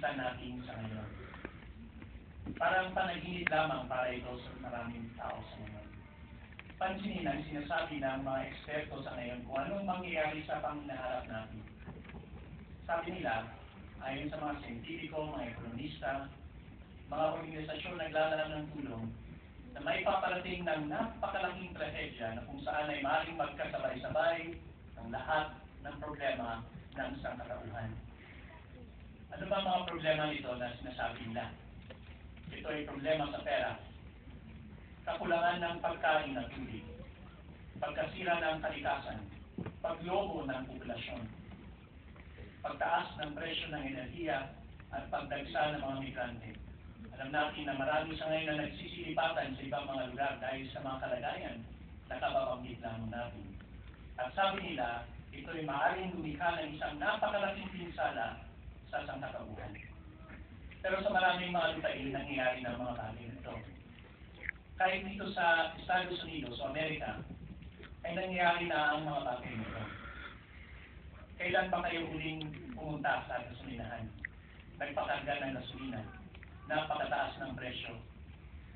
nakikita natin sa ngayon. Parang panaginip lamang para ito sa maraming tao sa ngayon. Pansinin ang sinasabi ng mga eksperto sa ngayon kung anong mangyayari sa panginaharap natin. Sabi nila, ayon sa mga siyentipiko, mga ekonomista, mga organisasyon naglalaan ng tulong, na may paparating ng napakalaking trahedya na kung saan ay maaaring magkasabay-sabay ang lahat ng problema ng isang katauhan. Ano ba mga problema nito na sinasabi nila? Ito ay problema sa pera, kakulangan ng pagkain at tubig, pagkasira ng kalikasan, paglobo ng populasyon, pagtaas ng presyo ng enerhiya at pagdagsa ng mga migrante. Alam natin na marami sa ngayon na nagsisilipatan sa ibang mga lugar dahil sa mga kalagayan na kababanggit lamang natin. At sabi nila, ito ay maaaring lumikha ng isang napakalaking pinsala sa sangkatauhan. Pero sa maraming mga lupain, nangyayari ng mga bagay nito. Kahit dito sa Estados Unidos o Amerika, ay nangyayari na ang mga bagay nito. Kailan ba kayo huling pumunta sa gasolinahan? Nagpakarga ng gasolina. Napakataas ng presyo.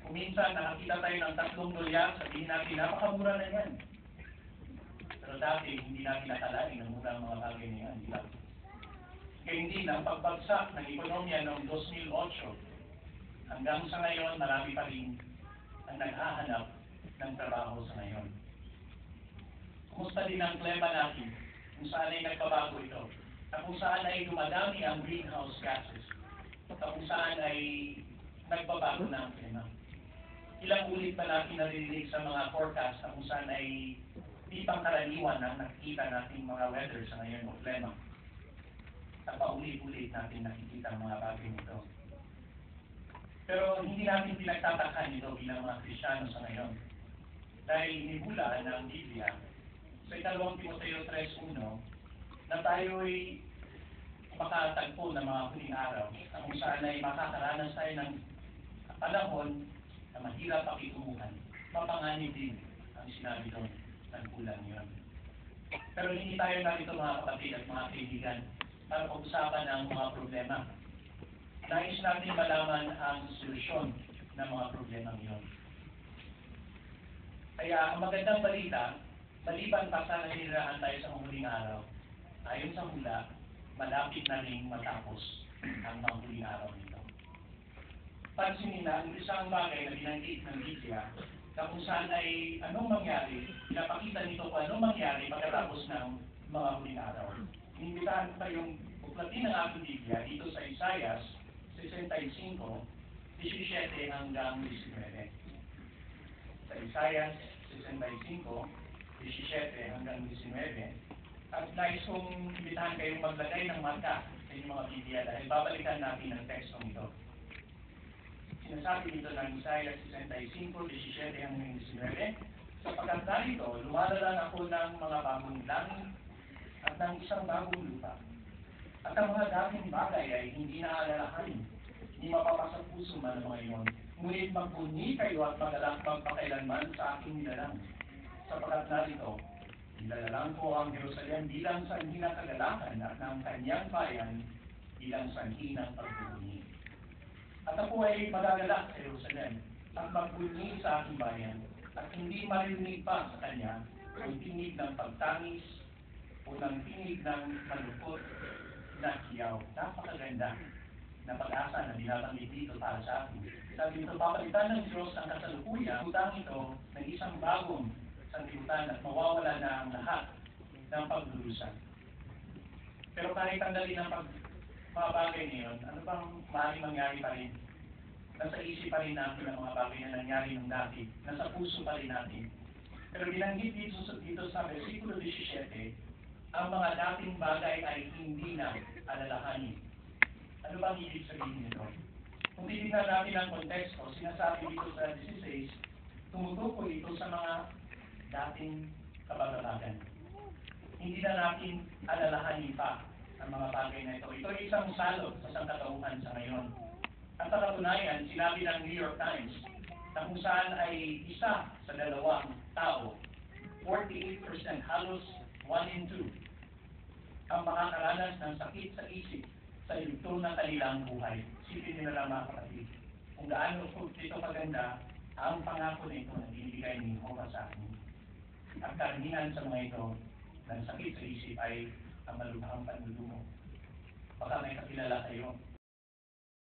Kung minsan nakakita tayo ng $3, sabihin natin, napakamura na yan. Pero dati, hindi natin nakalain ang mura ng mga bagay na yan. Diba? Kaya hindi na pagbagsak ng ekonomiya noong 2008 hanggang sa ngayon, marami pa rin ang naghahanap ng trabaho sa ngayon. Kumusta din ang klima natin kung saan ay nagbabago ito at kung saan ay dumadami ang greenhouse gases at kung saan ay nagbabago na ang klima. Ilang ulit ba natin naririnig sa mga forecast na kung saan ay di pangkaraniwan ang nakikita nating mga weather sa ngayon o klima. At paulit-ulit natin nakikita ang mga bagay nito. Pero hindi natin pinagtatakan ito bilang mga Kristiyano sa ngayon. Dahil inibula ng Biblia sa 2 Timoteo 3:1 na tayo'y makatagpo ng mga huling araw at kung saan ay makakaranas tayo ng panahon na mahirap pakitunguhan. Mapanganib din ang sinabi doon ng kulang yun. Pero hindi tayo narito mga kapatid at mga kaibigan para pag-usapan ang mga problema. Nais natin malaman ang solusyon ng mga problema ngayon. Kaya ang magandang balita, maliban pa sa naninirahan tayo sa huling araw, ayon sa hula, malapit na rin matapos ang mga huling araw nito. Pansinin na ang isang bagay na binanggit ng Biblia na kung saan ay anong mangyari, pinapakita nito kung anong mangyari pagkatapos ng mga huling araw. Inimbitahan ko kayong buklatin ng ating Biblia dito sa Isaiah 65, 17 hanggang 19. Sa Isaiah 65, 17 hanggang 19. At nais kong imbitahan kayong maglagay ng marka sa inyong mga Biblia dahil babalikan natin ang tekstong ito. Sinasabi dito ng Isaiah 65, 17 hanggang 19, sapagkat narito, lumalalang ako ng mga bagong langit at ng isang bagong lupa. At ang mga dating bagay ay hindi na alalahanin, hindi mapapasa puso man ang mga iyon. Ngunit magbunyi kayo at magalak magpakailanman sa aking nilalang. Sapagkat narito, nilalalang ko ang Jerusalem bilang sanhi ng kagalakan at ng kanyang bayan bilang sanhi ng pagbunyi. At ako ay magagalak sa Jerusalem at magbunyi sa aking bayan at hindi marinig pa sa kanya ang tinig ng pagtangis o ng tinig ng malungkot na hiyaw. Napakaganda na pag-asa na binabanggit dito para sa akin. Sabi nito, papalitan ng Diyos ang kasalukuyan, utang ito ng isang bagong sanlibutan at mawawala na ang lahat ng pagdurusa. Pero kahit tanggalin ang mga bagay niyon, ano bang maaaring mangyari pa rin? Nasa isip pa rin natin ang mga bagay na nangyari nung dati. Nasa puso pa rin natin. Pero binanggit dito sa versikulo 17, ang mga dating bagay ay hindi na alalahanin. Ano bang ibig sabihin nito? Kung titignan natin ang konteksto, sinasabi dito sa 16, tumutukoy ito sa mga dating kabagabagan. Hindi na natin alalahanin pa ang mga bagay na ito. Ito ay isang salot sa sangkatauhan sa ngayon. At sa katunayan, sinabi ng New York Times na kung saan ay isa sa dalawang tao, 48%, halos 1 in 2, ang makakaranas ng sakit sa isip sa yugto ng kanilang buhay. Sipin nyo na lang mga kapatid, kung gaano po ito kaganda ang pangako nito na binibigay ni Jehovah sa akin. Ang karamihan sa mga ito ng sakit sa isip ay ang malubhang panlulumo. Baka may kakilala kayo